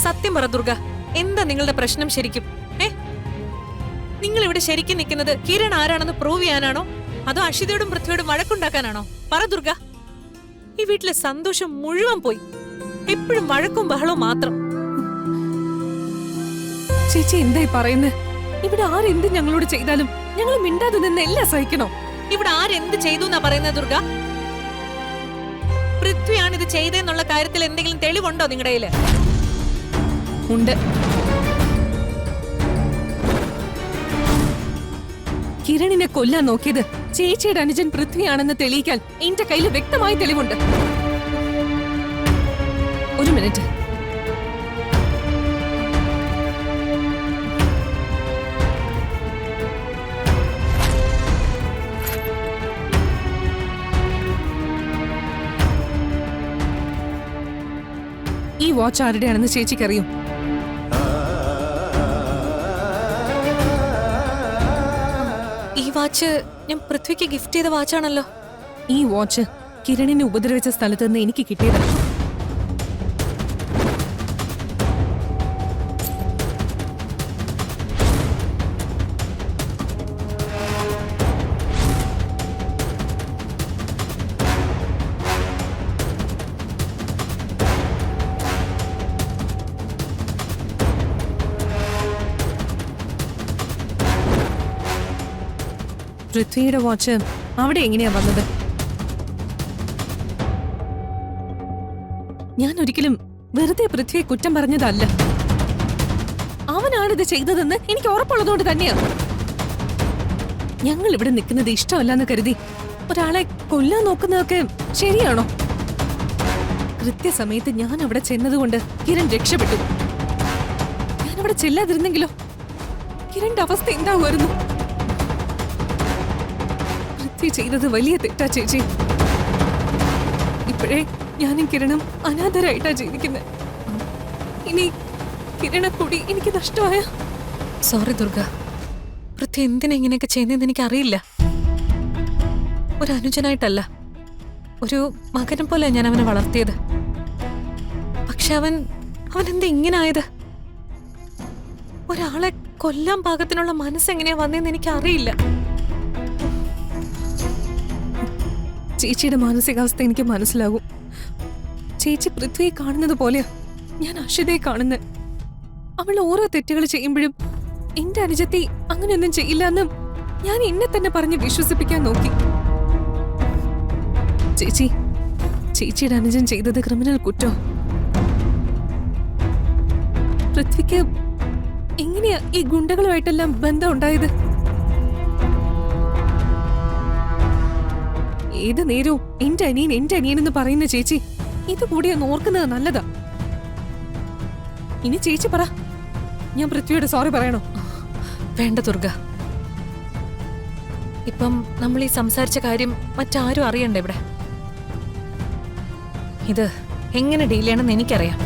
സത്യം പറ ദുർഗ, എന്താ നിങ്ങളുടെ പ്രശ്നം ശരിക്കും? നിങ്ങൾ ഇവിടെ ശരിക്കും നിൽക്കുന്നത് കിരൺ ആരാണെന്ന് പ്രൂവ് ചെയ്യാനാണോ, അതോ അക്ഷിതയോടും പൃഥ്വിയോടും വഴക്കുണ്ടാക്കാനാണോ? പറ ദുർഗ. ഈ വീട്ടിലെ സന്തോഷം മുഴുവൻ പോയി. എപ്പോഴും വഴക്കും ബഹളവും മാത്രം. ചേച്ചി എന്തായി പറയുന്നത്? ഇവിടെ ആരെന്ത് ഞങ്ങളോട് ചെയ്താലും ഞങ്ങൾ മിണ്ടാതെ നിന്ന് എല്ലാം സഹിക്കണോ? ഇവിടെ ആരെന്ത് ചെയ്തു എന്നാ പറയുന്നത് ദുർഗ? പൃഥ്വിയാണ് ഇത് ചെയ്തെന്നുള്ള കാര്യത്തിൽ എന്തെങ്കിലും തെളിവുണ്ടോ നിങ്ങളുടെ കയ്യില്? ഉണ്ട്. കിരണിനെ കൊല്ലാൻ നോക്കിയത് ചേച്ചിയുടെ അനുജൻ പൃഥ്വിയാണെന്ന് തെളിയിക്കാൻ എന്റെ കയ്യിൽ വ്യക്തമായ തെളിവുണ്ട്. ഒരു മിനിറ്റ്. ഈ വാച്ച് ആരുടെയാണെന്ന് ചേച്ചിക്കറിയും? ഈ വാച്ച് ഞാൻ പൃഥ്വിക്ക് ഗിഫ്റ്റ് ചെയ്ത വാച്ചാണല്ലോ. ഈ വാച്ച് കിരണിനെ ഉപദ്രവിച്ച സ്ഥലത്ത് നിന്ന് എനിക്ക് കിട്ടിയതാണ്. പൃഥ്വിയുടെ വാച്ച് അവിടെ എങ്ങനെയാ വന്നത്? ഞാൻ ഒരിക്കലും വെറുതെ പൃഥ്വിയെ കുറ്റം പറഞ്ഞതല്ല. അവനാണിത് ചെയ്തതെന്ന് എനിക്ക് ഉറപ്പുള്ളതുകൊണ്ട് തന്നെയാ. ഞങ്ങൾ ഇവിടെ നിൽക്കുന്നത് ഇഷ്ടമല്ലെന്ന് കരുതി ഒരാളെ കൊല്ലാൻ നോക്കുന്നതൊക്കെ ശരിയാണോ? കൃത്യസമയത്ത് ഞാൻ അവിടെ ചെന്നതുകൊണ്ട് കിരൺ രക്ഷപ്പെട്ടു. ഞാനവിടെ ചെല്ലാതിരുന്നെങ്കിലോ കിരണിന്റെ അവസ്ഥ എന്താകുമായിരുന്നു? ചെയ്തത് വലിയ തെറ്റാ ചേച്ചി. ഇപ്പോഴേ ഞാനും കിരണും അനാഥരായിട്ടാ ജീവിക്കുന്നത്. ഇനി കിരണ കൂടി എനിക്ക് നഷ്ടമായ. സോറി ദുർഗ, പൃഥ്വി എന്തിനാ ഇങ്ങനെയൊക്കെ ചെയ്യുന്നതെന്ന് എനിക്കറിയില്ല. ഒരു അനുജനായിട്ടല്ല, ഒരു മകനെ പോലെ ഞാൻ അവനെ വളർത്തിയത്. പക്ഷെ അവൻ എന്താ ഇങ്ങനെ ആയത്? ഒരാളെ കൊല്ലാൻ പാകത്തിനുള്ള മനസ്സെങ്ങനെയാ വന്നതെന്ന് എനിക്കറിയില്ല. ചേച്ചിയുടെ മാനസികാവസ്ഥ എനിക്ക് മനസ്സിലാകും. ചേച്ചി പൃഥ്വിയെ കാണുന്നത് പോലെയാ ഞാൻ അക്ഷിതയെ കാണുന്നത്. അവൾ ഓരോ തെറ്റുകൾ ചെയ്യുമ്പോഴും എന്റെ അനുജത്തി അങ്ങനെയൊന്നും ചെയ്യില്ല എന്ന് ഞാൻ എന്നെ തന്നെ പറഞ്ഞ് വിശ്വസിപ്പിക്കാൻ നോക്കി. ചേച്ചിയുടെ അനുജൻ ചെയ്തത് ക്രിമിനൽ കുറ്റോ? പൃഥ്വിക്ക് എങ്ങനെയാ ഈ ഗുണ്ടകളുമായിട്ടെല്ലാം ബന്ധം ഉണ്ടായത്? ഏത് നേരവും എന്റെ അനിയൻ എന്ന് പറയുന്ന ചേച്ചി ഇതുകൂടി ഒന്ന് ഓർക്കുന്നത് നല്ലതാ. ഇനി ചേച്ചി പറ, ഞാൻ പൃഥ്വിയോട് സോറി പറയണോ? വേണ്ട ദുർഗ, ഇപ്പം നമ്മൾ ഈ സംസാരിച്ച കാര്യം മറ്റാരും അറിയണ്ട ഇവിടെ. ഇത് എങ്ങനെ ഡീൽ ചെയ്യണമെന്ന് എനിക്കറിയാം.